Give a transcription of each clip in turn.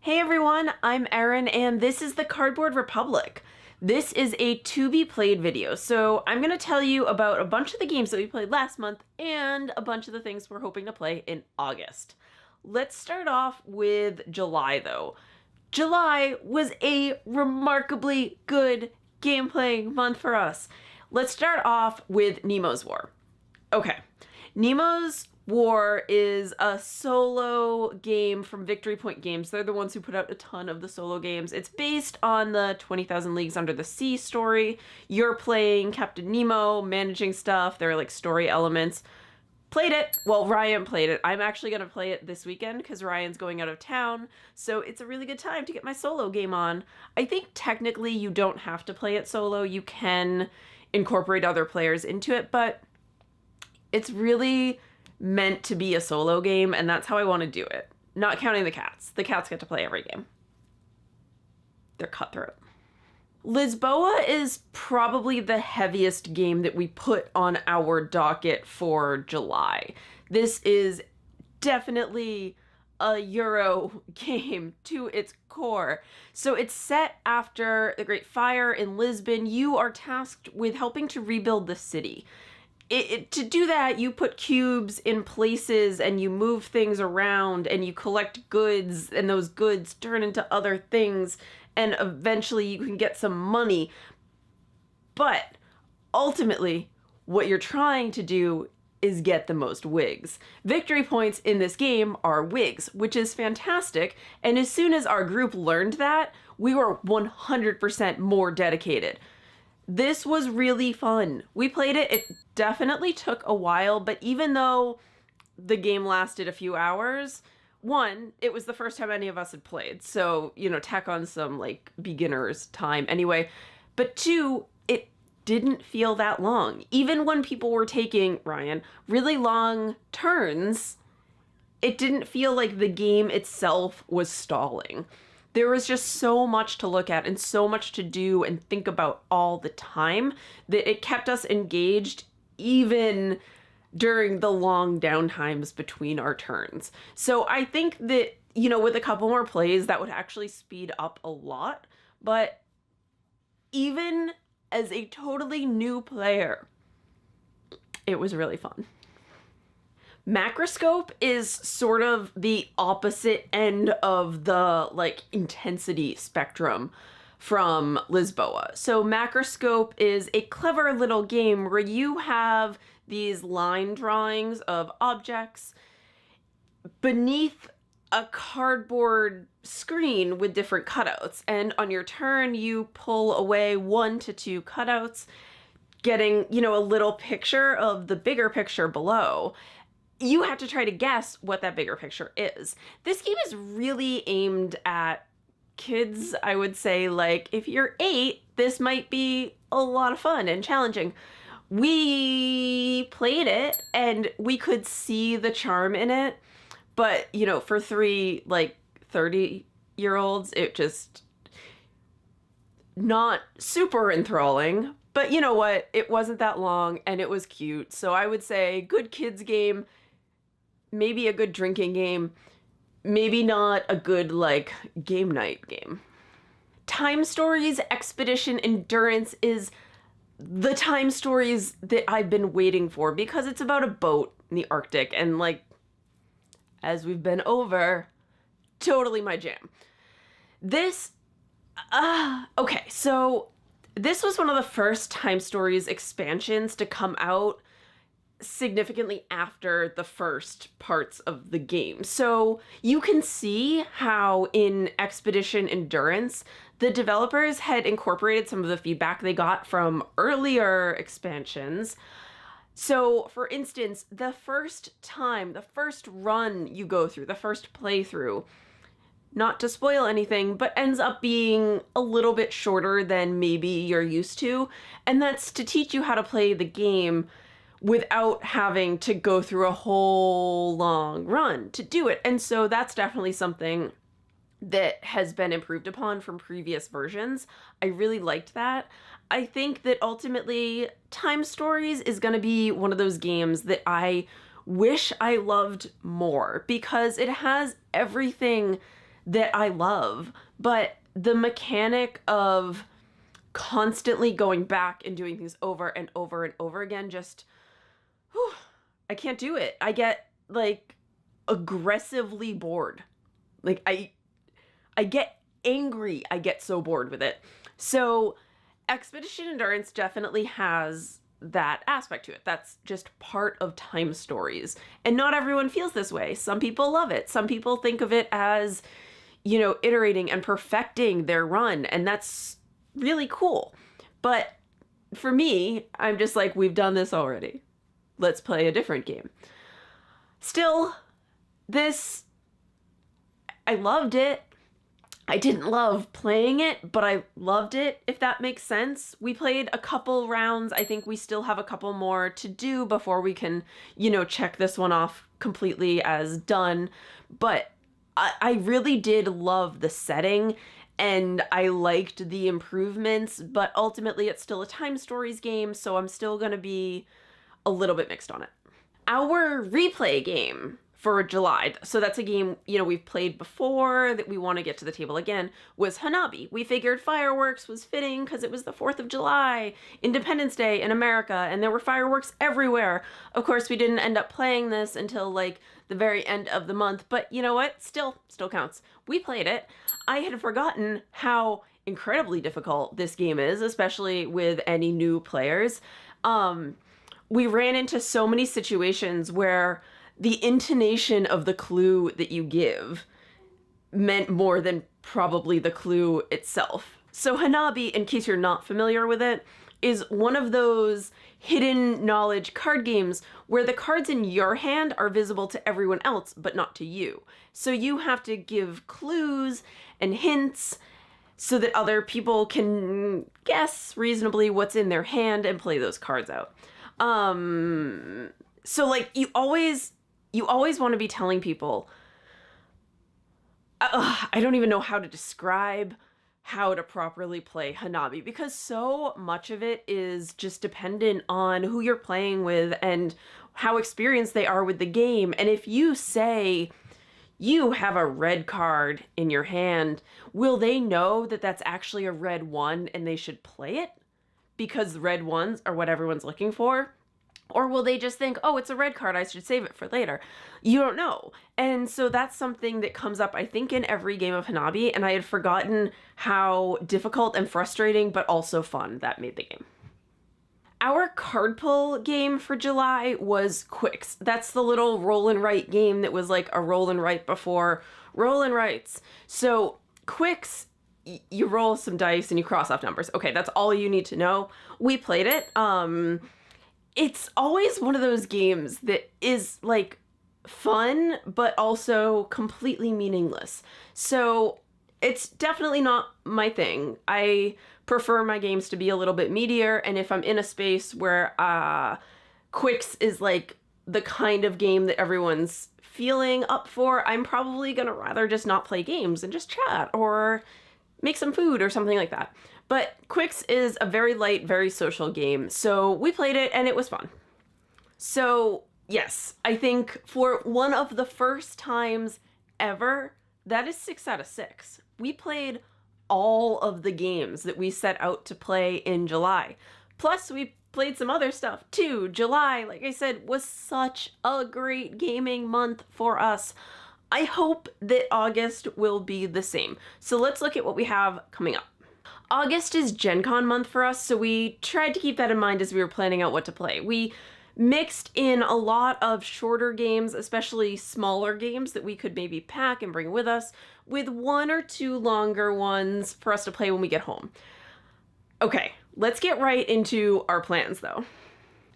Hey everyone, I'm Erin and this is the Cardboard Republic. This is a to be played video, so I'm going to tell you about a bunch of the games that we played last month and a bunch of the things we're hoping to play in August. Let's start off with July though. July was a remarkably good game playing month for us. Let's start off with Nemo's War. Okay, Nemo's War is a solo game from Victory Point Games. They're the ones who put out a ton of the solo games. It's based on the 20,000 Leagues Under the Sea story. You're playing Captain Nemo, managing stuff. There are like story elements. Played it. Well, Ryan played it. I'm actually going to play it this weekend because Ryan's going out of town. So it's a really good time to get my solo game on. I think technically you don't have to play it solo. You can incorporate other players into it, but it's really meant to be a solo game, and that's how I want to do it. Not counting the cats. The cats get to play every game. They're cutthroat. Lisboa is probably the heaviest game that we put on our docket for July. This is definitely a Euro game to its core. So it's set after the Great Fire in Lisbon. You are tasked with helping to rebuild the city. To do that, you put cubes in places and you move things around and you collect goods, and those goods turn into other things, and eventually you can get some money. But ultimately, what you're trying to do is get the most wigs. Victory points in this game are wigs, which is fantastic. And as soon as our group learned that, we were 100% more dedicated. This was really fun. We played it. It definitely took a while, but even though the game lasted a few hours, one, it was the first time any of us had played. So, tack on some like beginner's time anyway. But two, it didn't feel that long. Even when people were taking, Ryan, really long turns, it didn't feel like the game itself was stalling. There was just so much to look at and so much to do and think about all the time that it kept us engaged even during the long downtimes between our turns. So I think that, with a couple more plays, that would actually speed up a lot. But even as a totally new player, it was really fun. Macroscope is sort of the opposite end of the intensity spectrum from Lisboa. So Macroscope is a clever little game where you have these line drawings of objects beneath a cardboard screen with different cutouts. And on your turn, you pull away 1 to 2 cutouts, getting, a little picture of the bigger picture below. You have to try to guess what that bigger picture is. This game is really aimed at kids, I would say. Like, if you're 8, this might be a lot of fun and challenging. We played it and we could see the charm in it, but, for 3, 30-year-olds, it just not super enthralling. But you know what? It wasn't that long and it was cute. So I would say good kids game, maybe a good drinking game, maybe not a good game night game. Time Stories Expedition Endurance is the Time Stories that I've been waiting for because it's about a boat in the Arctic and as we've been over, totally my jam. Okay, so this was one of the first Time Stories expansions to come out significantly after the first parts of the game. So you can see how in Expedition Endurance, the developers had incorporated some of the feedback they got from earlier expansions. So for instance, the first run you go through, the first playthrough, not to spoil anything, but ends up being a little bit shorter than maybe you're used to. And that's to teach you how to play the game without having to go through a whole long run to do it. And so that's definitely something that has been improved upon from previous versions. I really liked that. I think that ultimately Time Stories is going to be one of those games that I wish I loved more because it has everything that I love, but the mechanic of constantly going back and doing things over and over and over again just whew, I can't do it. I get like aggressively bored. Like I get angry. I get so bored with it. So Expedition Endurance definitely has that aspect to it. That's just part of Time Stories. And not everyone feels this way. Some people love it. Some people think of it as, you know, iterating and perfecting their run. And that's really cool. But for me, I'm just like, we've done this already. Let's play a different game. Still, I loved it. I didn't love playing it, but I loved it, if that makes sense. We played a couple rounds. I think we still have a couple more to do before we can, you know, check this one off completely as done. But I really did love the setting and I liked the improvements, but ultimately it's still a Time Stories game, so I'm still gonna be a little bit mixed on it. Our replay game for July, so that's a game, you know, we've played before that we want to get to the table again, was Hanabi. We figured fireworks was fitting because it was the 4th of July, Independence Day in America, and there were fireworks everywhere. Of course, we didn't end up playing this until like the very end of the month, but you know what? Still counts. We played it. I had forgotten how incredibly difficult this game is, especially with any new players. We ran into so many situations where the intonation of the clue that you give meant more than probably the clue itself. So Hanabi, in case you're not familiar with it, is one of those hidden knowledge card games where the cards in your hand are visible to everyone else, but not to you. So you have to give clues and hints so that other people can guess reasonably what's in their hand and play those cards out. So like you always want to be telling people, I don't even know how to describe how to properly play Hanabi because so much of it is just dependent on who you're playing with and how experienced they are with the game. And if you say you have a red card in your hand, will they know that that's actually a red one and they should play it because red ones are what everyone's looking for? Or will they just think, oh, it's a red card, I should save it for later? You don't know. And so that's something that comes up, I think, in every game of Hanabi, and I had forgotten how difficult and frustrating, but also fun that made the game. Our card pull game for July was Qwixx. That's the little roll and write game that was like a roll and write before roll and writes. So Qwixx, you roll some dice and you cross off numbers. Okay, that's all you need to know. We played it. It's always one of those games that is like fun, but also completely meaningless. So it's definitely not my thing. I prefer my games to be a little bit meatier. And if I'm in a space where Qwixx is like the kind of game that everyone's feeling up for, I'm probably gonna rather just not play games and just chat or make some food or something like that. But Qwixx is a very light, very social game, so we played it and it was fun. So yes, I think for one of the first times ever, that is 6 out of 6. We played all of the games that we set out to play in July. Plus we played some other stuff too. July, like I said, was such a great gaming month for us. I hope that August will be the same. So let's look at what we have coming up. August is Gen Con month for us, so we tried to keep that in mind as we were planning out what to play. We mixed in a lot of shorter games, especially smaller games that we could maybe pack and bring with us, with 1 or 2 longer ones for us to play when we get home. Okay, let's get right into our plans though.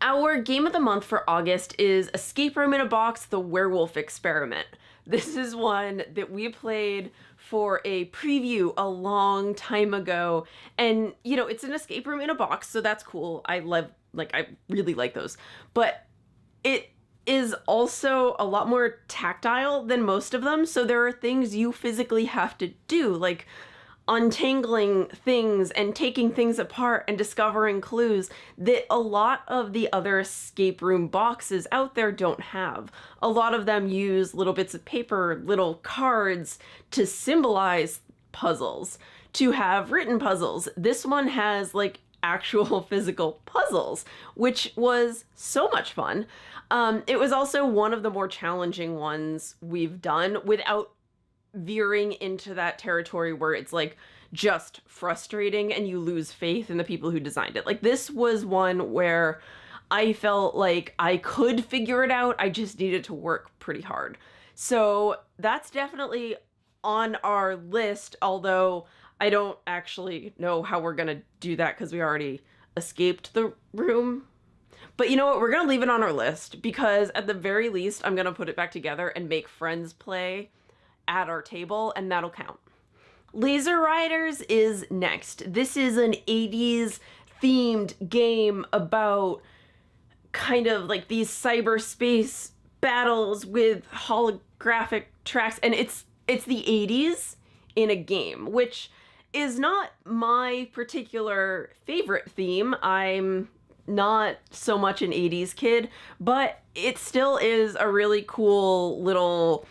Our game of the month for August is Escape Room in a Box: The Werewolf Experiment. This is one that we played for a preview a long time ago. And, you know, it's an escape room in a box, so that's cool. I really like those. But it is also a lot more tactile than most of them, so there are things you physically have to do. Like, untangling things and taking things apart and discovering clues that a lot of the other escape room boxes out there don't have. A lot of them use little bits of paper, little cards to symbolize puzzles, to have written puzzles. This one has like actual physical puzzles, which was so much fun. It was also one of the more challenging ones we've done without veering into that territory where it's like just frustrating and you lose faith in the people who designed it. Like this was one where I felt like I could figure it out. I just needed to work pretty hard. So that's definitely on our list, although I don't actually know how we're gonna do that because we already escaped the room. But you know what? We're gonna leave it on our list because at the very least, I'm gonna put it back together and make friends play at our table, and that'll count. Laser Riders is next. This is an 80s themed game about kind of like these cyberspace battles with holographic tracks, and it's the 80s in a game, which is not my particular favorite theme. I'm not so much an 80s kid, but it still is a really cool little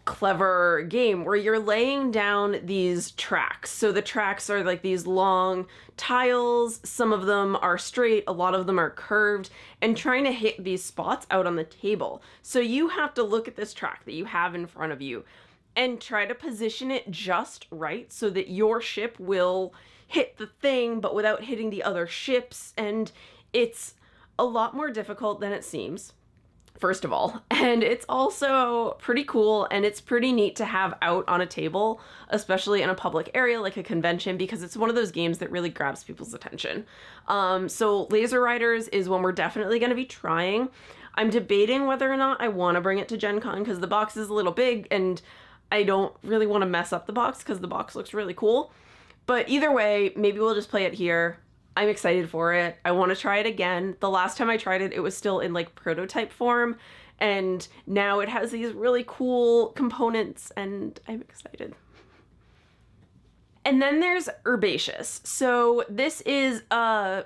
clever game where you're laying down these tracks. So the tracks are like these long tiles. Some of them are straight, a lot of them are curved, and trying to hit these spots out on the table. So you have to look at this track that you have in front of you and try to position it just right so that your ship will hit the thing but without hitting the other ships. And it's a lot more difficult than it seems, first of all, and it's also pretty cool, and it's pretty neat to have out on a table, especially in a public area like a convention, because it's one of those games that really grabs people's attention. So Laser Riders is one we're definitely going to be trying. I'm debating whether or not I want to bring it to Gen Con because the box is a little big and I don't really want to mess up the box because the box looks really cool. But either way, maybe we'll just play it here. I'm excited for it. I want to try it again. The last time I tried it, it was still in like prototype form, and now it has these really cool components, and I'm excited. And then there's Herbaceous. So this is a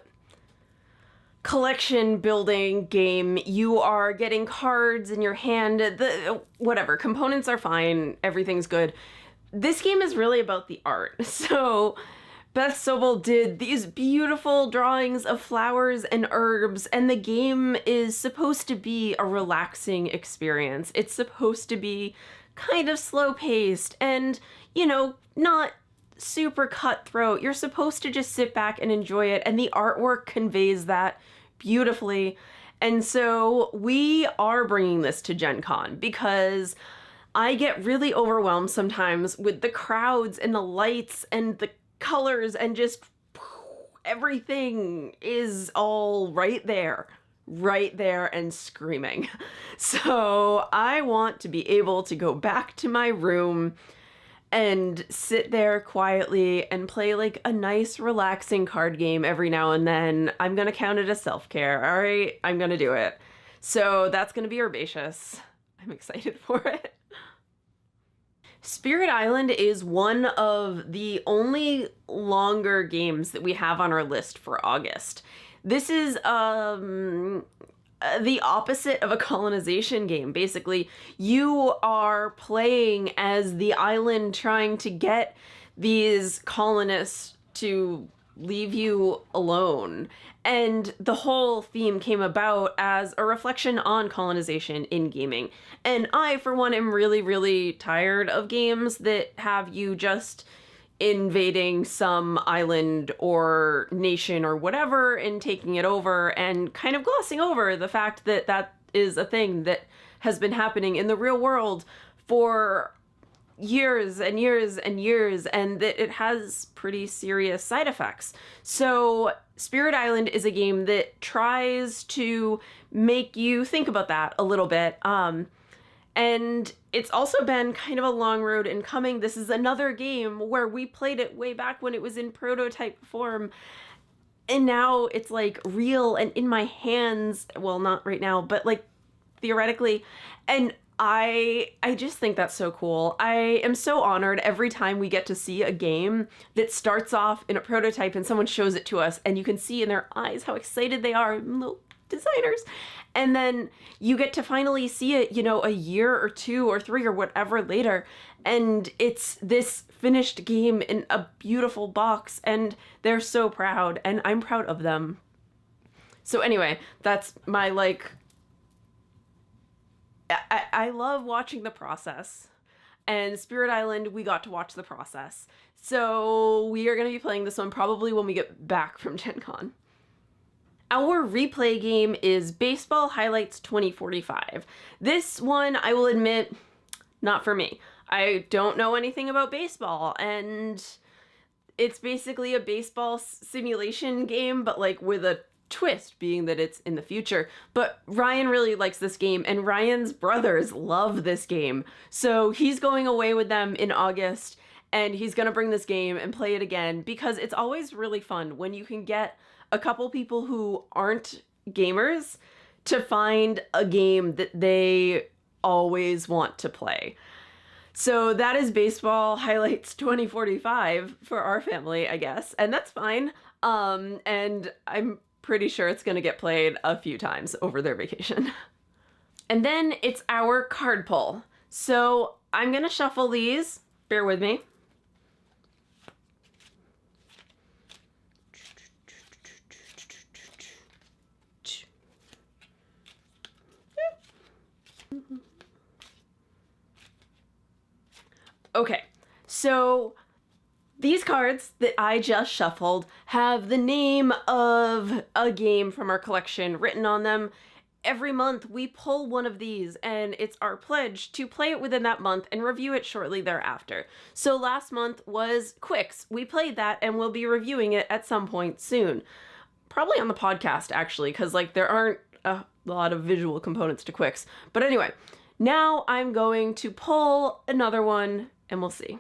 collection building game. You are getting cards in your hand. Whatever, components are fine. Everything's good. This game is really about the art. So Beth Sobel did these beautiful drawings of flowers and herbs, and the game is supposed to be a relaxing experience. It's supposed to be kind of slow-paced and, you know, not super cutthroat. You're supposed to just sit back and enjoy it, and the artwork conveys that beautifully. And so we are bringing this to Gen Con because I get really overwhelmed sometimes with the crowds and the lights and the colors, and just everything is all right there and screaming. So I want to be able to go back to my room and sit there quietly and play like a nice relaxing card game every now and then. I'm gonna count it as self-care. All right, I'm gonna do it. So that's gonna be Herbaceous. I'm excited for it. Spirit Island is one of the only longer games that we have on our list for August. This is the opposite of a colonization game. Basically, you are playing as the island trying to get these colonists to leave you alone. And the whole theme came about as a reflection on colonization in gaming. And I, for one, am really, really tired of games that have you just invading some island or nation or whatever and taking it over and kind of glossing over the fact that that is a thing that has been happening in the real world for years and years and years, and that it has pretty serious side effects. So Spirit Island is a game that tries to make you think about that a little bit. And it's also been kind of a long road in coming. This is another game where we played it way back when it was in prototype form, and now it's like real and in my hands. Well, not right now, but like theoretically. And I just think that's so cool. I am so honored every time we get to see a game that starts off in a prototype and someone shows it to us and you can see in their eyes how excited they are, little designers. And then you get to finally see it, you know, a year or 2 or 3 or whatever later. And it's this finished game in a beautiful box and they're so proud and I'm proud of them. So anyway, that's my I love watching the process, and Spirit Island, we got to watch the process. So we are going to be playing this one probably when we get back from Gen Con. Our replay game is Baseball Highlights 2045. This one, I will admit, not for me. I don't know anything about baseball, and it's basically a baseball simulation game, but like with a twist being that it's in the future. But Ryan really likes this game and Ryan's brothers love this game. So he's going away with them in August and he's going to bring this game and play it again because it's always really fun when you can get a couple people who aren't gamers to find a game that they always want to play. So that is Baseball Highlights 2045 for our family, I guess. And that's fine. And I'm pretty sure it's going to get played a few times over their vacation. And then it's our card pull. So I'm going to shuffle these. Bear with me. Okay, so these cards that I just shuffled have the name of a game from our collection written on them. Every month we pull one of these and it's our pledge to play it within that month and review it shortly thereafter. So last month was Qwixx. We played that and we'll be reviewing it at some point soon. Probably on the podcast actually, because like there aren't a lot of visual components to Qwixx. But anyway, now I'm going to pull another one and we'll see.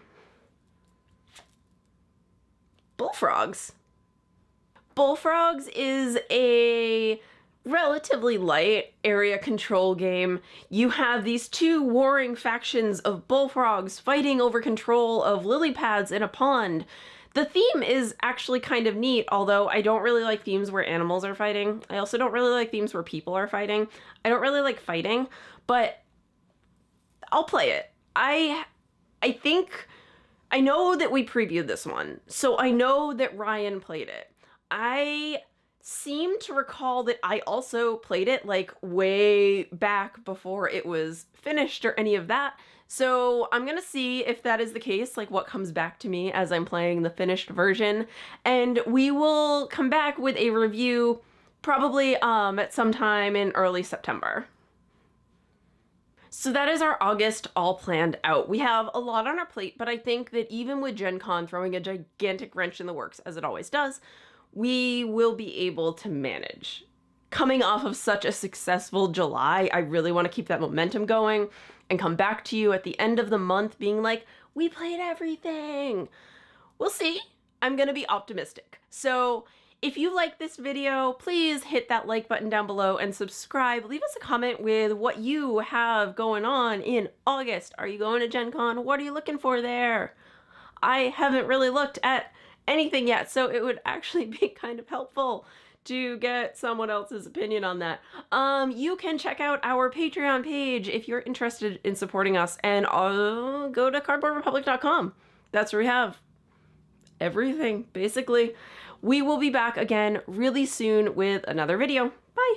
Bullfrogs. Bullfrogs is a relatively light area control game. You have these 2 warring factions of bullfrogs fighting over control of lily pads in a pond. The theme is actually kind of neat, although I don't really like themes where animals are fighting. I also don't really like themes where people are fighting. I don't really like fighting, but I'll play it. I think I know that we previewed this one, so I know that Ryan played it. I seem to recall that I also played it like way back before it was finished or any of that. So I'm gonna see if that is the case, like what comes back to me as I'm playing the finished version. And we will come back with a review probably at some time in early September. So that is our August all planned out. We have a lot on our plate, but I think that even with Gen Con throwing a gigantic wrench in the works, as it always does, we will be able to manage. Coming off of such a successful July, I really want to keep that momentum going and come back to you at the end of the month being like, we played everything. We'll see. I'm going to be optimistic. So if you like this video, please hit that like button down below and subscribe. Leave us a comment with what you have going on in August. Are you going to Gen Con? What are you looking for there? I haven't really looked at anything yet, so it would actually be kind of helpful to get someone else's opinion on that. You can check out our Patreon page if you're interested in supporting us, and go to cardboardrepublic.com. That's where we have everything, basically. We will be back again really soon with another video. Bye!